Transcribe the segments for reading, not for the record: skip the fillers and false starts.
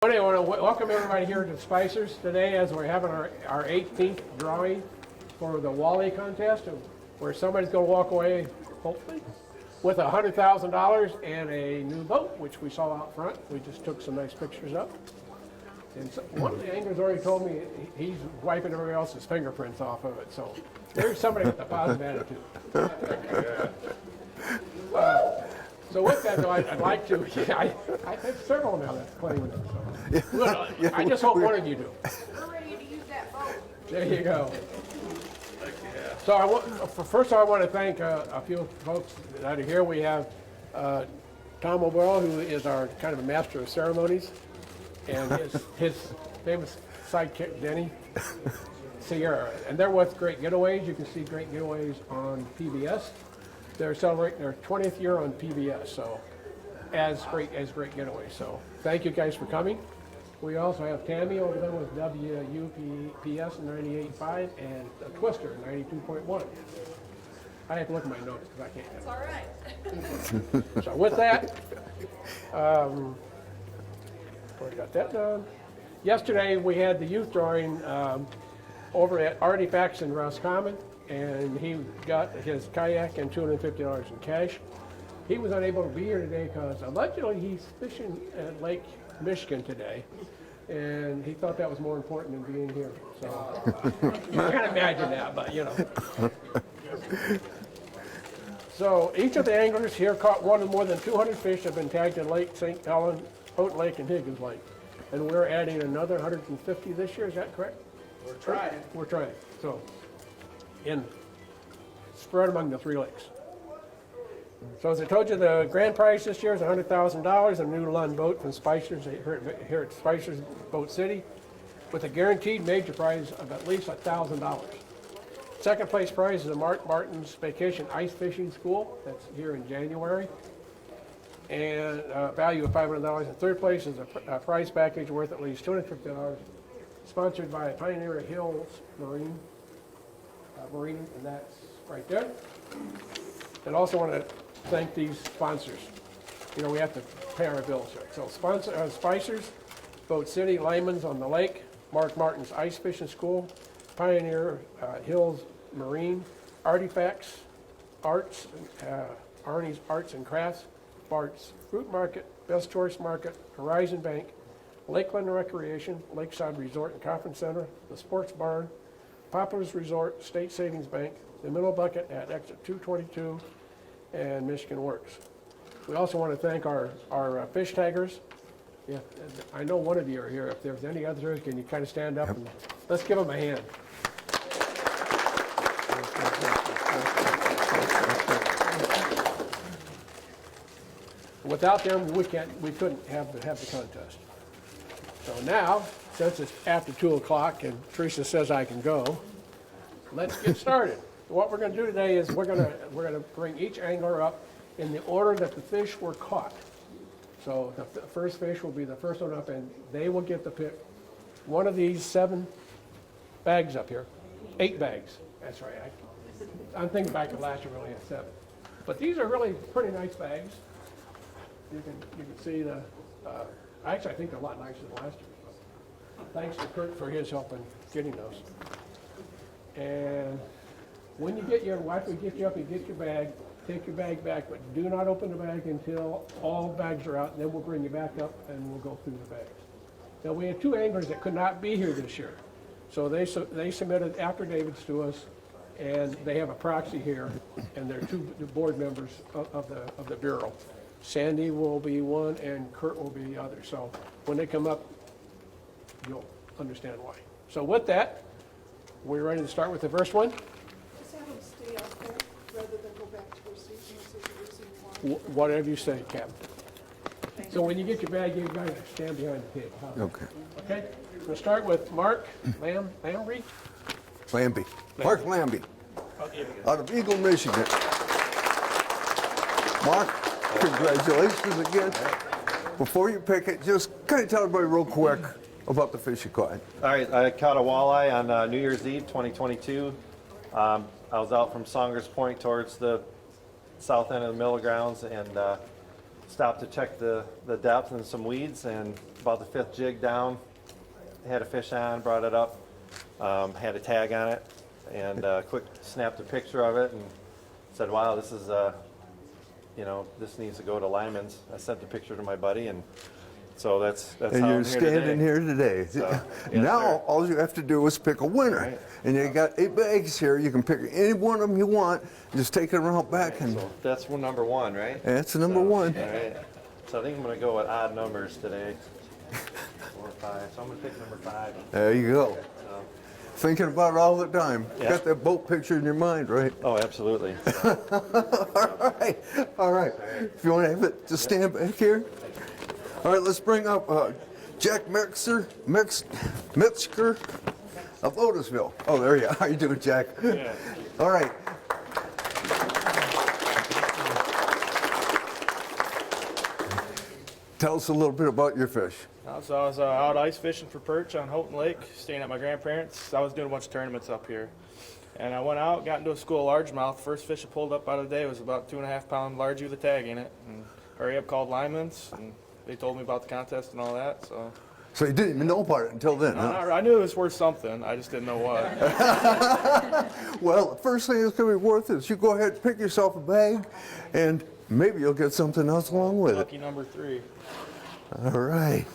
I want to welcome everybody here to Spicers today as we're having our 18th drawing for the Wally contest, where somebody's going to walk away, hopefully, with $100,000 and a new boat, which we saw out front. We just took some nice pictures up. And so, one of the anglers already told me he's wiping everybody else's fingerprints off of it, so there's somebody with a positive attitude. So with that, though, I'd like to, I think several now that's claiming it. So. Well, I just hope one of you do. We're ready to use that boat. There you go. So first I want to thank a few folks that are here. We have Tom O'Boyle, who is our kind of a master of ceremonies, and his famous sidekick, Denny Sierra. And they're with Great Getaways. You can see Great Getaways on PBS. They're celebrating their 20th year on PBS, so as Great Getaways. So thank you guys for coming. We also have Tammy over there with WUPS 98.5 and Twister 92.1. I have to look at my notes because I can't. It's all right. So with that, already got that done. Yesterday we had the youth drawing over at Artifacts in Roscommon, and he got his kayak and $250 in cash. He was unable to be here today because allegedly he's fishing at Lake Michigan today, and he thought that was more important than being here. So you can't imagine that, but you know. So each of the anglers here caught one of more than 200 fish have been tagged in Lake St. Helen, Houghton Lake, and Higgins Lake. And we're adding another 150 this year, is that correct? We're trying. We're trying. So, spread among the 3 lakes. So as I told you, the grand prize this year is $100,000, a new Lund boat from Spicers here at Spicers Boat City, with a guaranteed major prize of at least $1,000. Second place prize is a Mark Martin's Vacation Ice Fishing School. That's here in January, and a value of $500. And third place is a prize package worth at least $250, sponsored by Pioneer Hills Marine, and that's right there. And also want to thank these sponsors. You know, we have to pay our bills here. So Spicers, Boat City, Lyman's on the Lake, Mark Martin's Ice Fishing School, Pioneer Hills Marine, Artifacts, Arts, Arnie's Arts and Crafts, Bart's Fruit Market, Best Tourist Market, Horizon Bank, Lakeland Recreation, Lakeside Resort and Conference Center, the Sports Barn, Poplar's Resort, State Savings Bank, the Minnow Bucket at exit 222, and Michigan Works. We also want to thank our fish taggers. Yeah, I know one of you are here. If there's any others, can you kind of stand up and let's give them a hand. Without them, we couldn't have the contest. So now, since it's after 2 o'clock and Teresa says I can go, let's get started. What we're going to do today is we're going to bring each angler up in the order that the fish were caught. So the first fish will be the first one up, and they will get to pick one of these 7 bags up here. 8 bags. That's right. I'm thinking back to last year we only had 7. But these are really pretty nice bags. You can see the. Actually, I think they're a lot nicer than last year. Thanks to Kurt for his help in getting those. And when you get your wife will get you up and get your bag, take your bag back, but do not open the bag until all bags are out, and then we'll bring you back up and we'll go through the bags. Now, we had 2 anglers that could not be here this year. So they submitted affidavits to us, and they have a proxy here, and they're 2 board members of the Bureau. Sandy will be one, and Kurt will be the other. So when they come up, you'll understand why. So with that, we're ready to start with the first one. Just have them stay up there rather than go back to their seats and they're losing water. Whatever you say, Captain. So when you get your bag, you got to stand behind the table. Huh? Okay. Okay? We'll start with Mark Lambie. Lambie. Mark Lambie, out of Eagle, Michigan. Mark, congratulations again. Before you pick it, just kind of tell everybody real quick about the fish you caught. All right, I caught a walleye on New Year's Eve 2022. I was out from Saunders Point towards the south end of the mill grounds and stopped to check the depth and some weeds, and about the 5th jig down, had a fish on, brought it up, had a tag on it, and quick snapped a picture of it and said, wow, this is, this needs to go to Lyman's. I sent the picture to my buddy, and so that's And how you're I'm standing here here today. So, yes, Now, sir. all you have to do is pick a winner. Right. And you got 8 bags here. You can pick any one of them you want. Just take it around back, and So that's number 1, right? that's number So, 1. All right. So I think I'm going to go with odd numbers today. 4 or 5. So I'm going to pick number 5. There you go. So, Thinking about it all the time. Yeah. Got that boat picture in your mind, right? oh, absolutely. All right. All right. If you want to have it, just stand back here. All right, let's bring up Jack Metzger of Otisville. Oh, there you are. How you doing, Jack? Yeah. All right. Tell us a little bit about your fish. So I was out ice fishing for perch on Houghton Lake, staying at my grandparents'. I was doing a bunch of tournaments up here. And I went out, got into a school of largemouth. First fish I pulled up out of the day was about 2.5 pound largie with a tag in it. And hurry up, called Lyman's, and they told me about the contest and all that. So So you didn't even know about it until then, huh? I knew it was worth something. I just didn't know what. Well, the first thing it's going to be worth is you go ahead and pick yourself a bag, and maybe you'll get something else along with it. Lucky number 3. All right.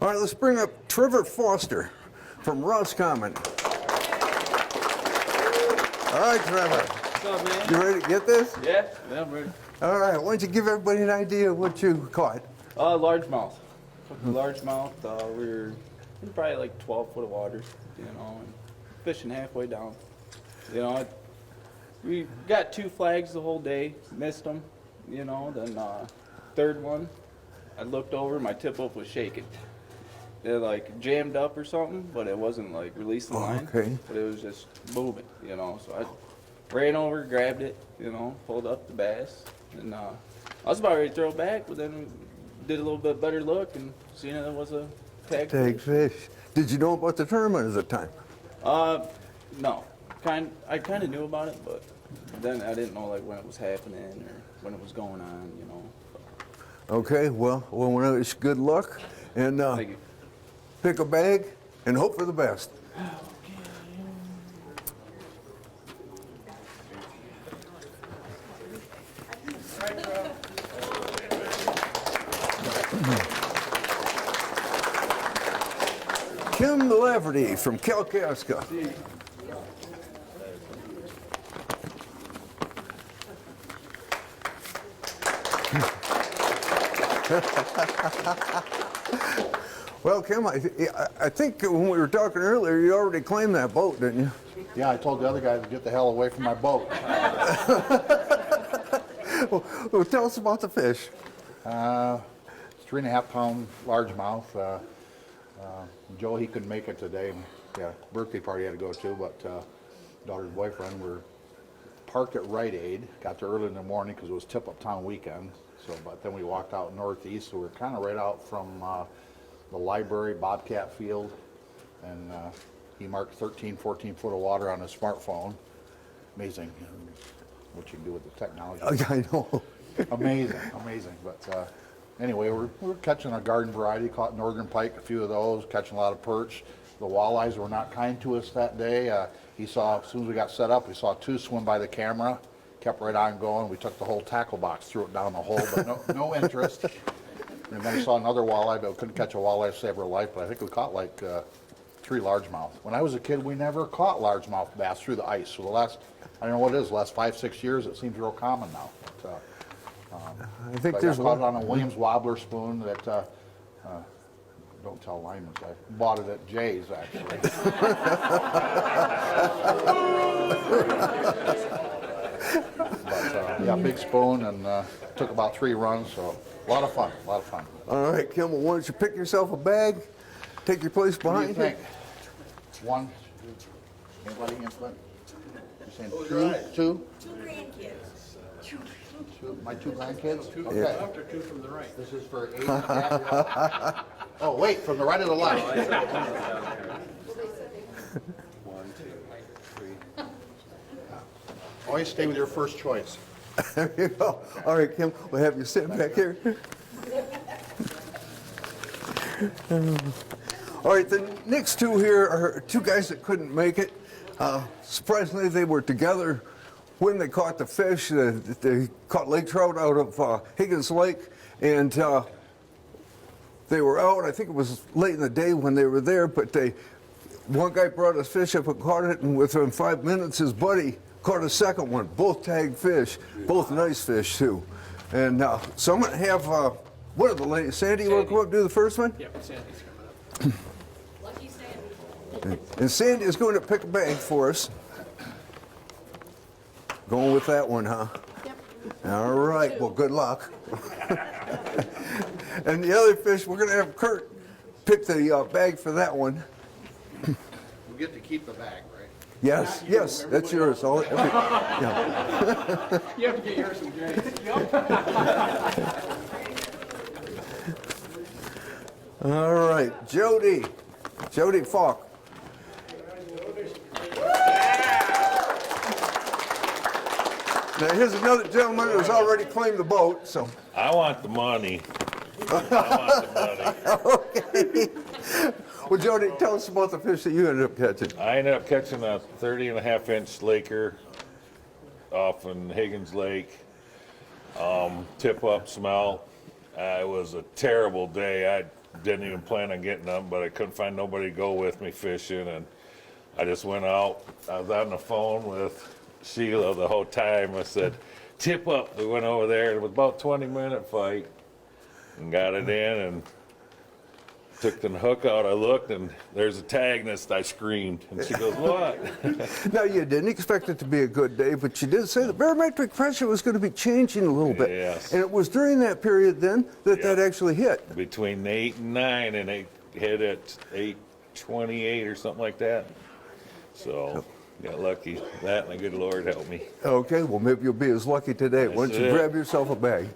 All right, let's bring up Trevor Foster from Roscommon. All right, Trevor. What's up, man? You ready to get this? Yeah, I'm ready. All right, why don't you give everybody an idea of what you caught? Largemouth. Largemouth. We're in probably like 12 foot of water, and fishing halfway down. We got 2 flags the whole day, missed them, then third one, I looked over, my tip hook was shaking. It like jammed up or something, but it wasn't like releasing the line. Okay. But it was just moving, so I ran over, grabbed it, pulled up the bass, and I was about ready to throw it back, but then did a little bit better look and seen it was a tag Tag fish. Did you know about the tournament at the time? No. I kind of knew about it, but then I didn't know like when it was happening or when it was going on, Okay, well, we wish you good luck, and Thank you. pick a bag and hope for the best. Kim Laverty from Kalkaska. Well, Kim, I think when we were talking earlier, you already claimed that boat, didn't you? Yeah, I told the other guys to get the hell away from my boat. Well, tell us about the fish. 3.5 pound largemouth. Joe, he couldn't make it today. Yeah, birthday party he had to go to, but daughter's boyfriend were parked at Rite Aid. Got there early in the morning because it was tip-up town weekend. But then we walked out northeast, so we're kind of right out from the library, Bobcat Field, and he marked 13, 14 foot of water on his smartphone. Amazing what you can do with the technology. I know. Amazing. But anyway, we're catching a garden variety, caught northern pike, a few of those, catching a lot of perch. The walleyes were not kind to us that day. He saw, as soon as we got set up, we saw 2 swim by the camera, kept right on going. We took the whole tackle box, threw it down the hole, but no interest. And then we saw another walleye, but we couldn't catch a walleye to save our life, but I think we caught like 3 largemouth. When I was a kid, we never caught largemouth bass through the ice. So the last, I don't know what it is, the last 5-6 years, it seems real common now. But, I think I there's caught it one. on a Williams wobbler spoon that, don't tell Lyman's, I bought it at Jay's actually. But yeah, big spoon and took about 3 runs, so a lot of fun. All right, Kim, well, why don't you pick yourself a bag, take your place What do you behind think? you? 1, anybody instant? You're saying 2? 2? 2 grandkids. 2, my 2 grandkids? Two Okay. left or 2 from the right? This is for 8. Oh, wait, from the right or the left? 1, 2, 3. Always stay with your first choice. There you go. All right, Kim, we'll have you sit back here. All right, the next two here are two guys that couldn't make it. Surprisingly, they were together when they caught the fish. They caught lake trout out of Higgins Lake, and they were out. I think it was late in the day when they were there, but one guy brought his fish up and caught it, and within 5 minutes, his buddy caught a second one. Both tagged fish, both nice fish too. And so I'm going to have one of the ladies, Sandy, you want to come up and do the first one? Yep, Sandy's coming up. Lucky Sandy. And Sandy is going to pick a bag for us. Going with that one, huh? Yep. All right, well, good luck. And the other fish, we're going to have Kurt pick the bag for that one. You get to keep the bag, right? Yes, yes, that's yours. Yeah. You have to get yours from Jay. All right, Jody Falk. Now here's another gentleman who's already claimed the boat, so. I want the money. I want the money. Okay. Well, Jody, tell us about the fish that you ended up catching. I ended up catching a 30.5-inch laker off in Higgins Lake. Tip up smell. It was a terrible day. I didn't even plan on getting them, but I couldn't find nobody to go with me fishing, and I just went out. I was on the phone with Sheila the whole time. I said, tip up. We went over there. It was about a 20-minute fight and got it in and took the hook out. I looked, and there's a tag nest. I screamed, and she goes, what? Now, you didn't expect it to be a good day, but you did say the barometric pressure was going to be changing a little bit. Yes. And it was during that period then that that actually hit. Between 8 and 9, and it hit at 8:28 or something like that. So got lucky. That and the good Lord helped me. Okay, well, maybe you'll be as lucky today. Why don't you it. grab yourself a bag?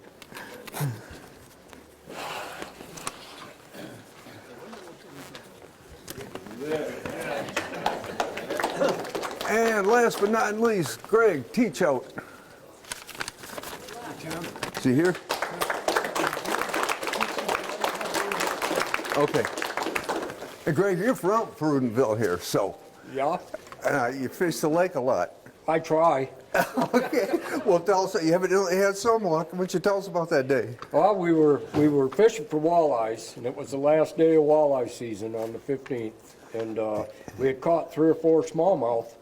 And last but not least, Greg, teach out. Is he here? Okay. Hey, Greg, you're from Prudenville here, so Yeah, you fish the lake a lot. I try. Okay. Well, tell us, you evidently had some luck. Why don't you tell us about that day? Well, we were fishing for walleyes, and it was the last day of walleye season on the 15th, and we had caught 3 or 4 smallmouth,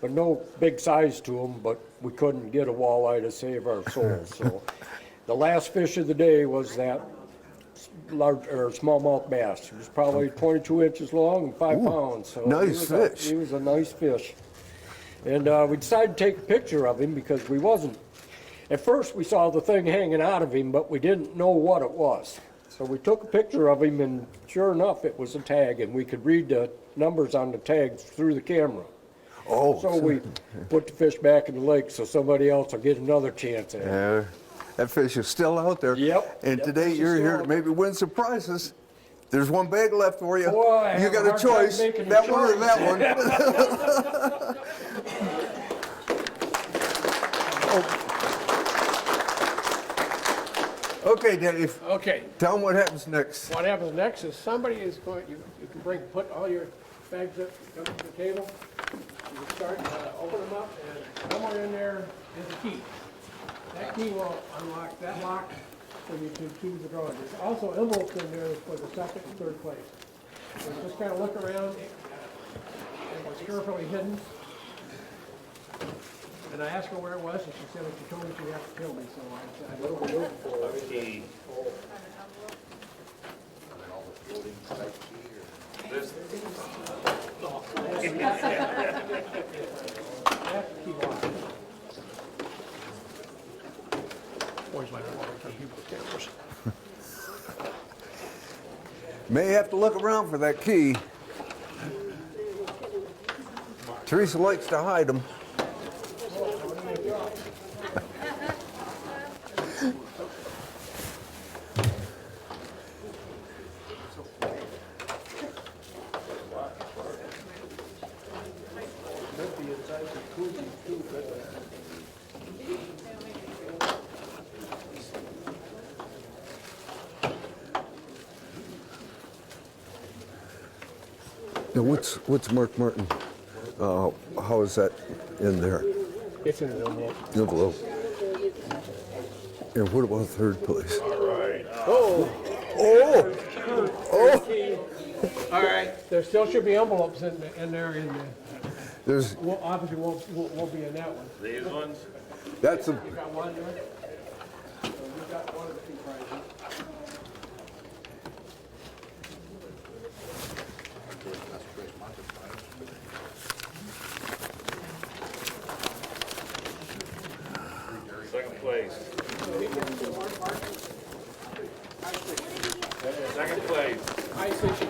but no big size to them. But we couldn't get a walleye to save our souls. So the last fish of the day was that large or smallmouth bass. It was probably 22 inches long and 5 pounds. So nice fish. He was a nice fish. And we decided to take a picture of him because we wasn't. At first, we saw the thing hanging out of him, but we didn't know what it was. So we took a picture of him, and sure enough, it was a tag, and we could read the numbers on the tag through the camera. Oh. So we put the fish back in the lake so somebody else will get another chance at it. That fish is still out there. Yep. And That today fish is you're still here to out maybe win some prizes. There's one bag left for you. Boy, I You have got a a hard time choice. making a That one or choice. that one. Okay, Dave. Okay, Tell them what happens next. what happens next is somebody is going, you can put all your bags up, come to the table. You can start, open them up, and somewhere in there is a key. That key will unlock that lock, so you can choose the drawer. There's also envelopes in there for the second and third place. So just kind of look around, it was carefully hidden. And I asked her where it was, and she said if she told me she'd have to kill me, so I said, I don't know. That's the key lock. Boys like to walk on people's cameras. May have to look around for that key. Teresa likes to hide them. Now, what's Mark Martin? How is that in there? It's in an envelope. Envelope. And what about third place? Oh, Oh! all right. There still should be envelopes in there. There's Well, obviously won't be in that one. These ones? that's a You got one there? So you got one of the two prizes. Second place. Second place. Ice fishing.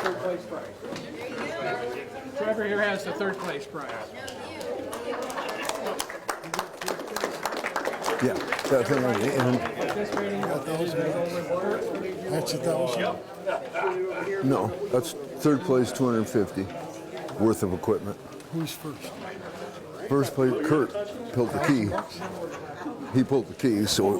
Third place prize. Trevor here has the third place prize. yeah, that thing on the end. Participating That's $1,000. No, that's third place, 250 worth of equipment. Who's first? First place, Kurt pulled the key. He pulled the key, so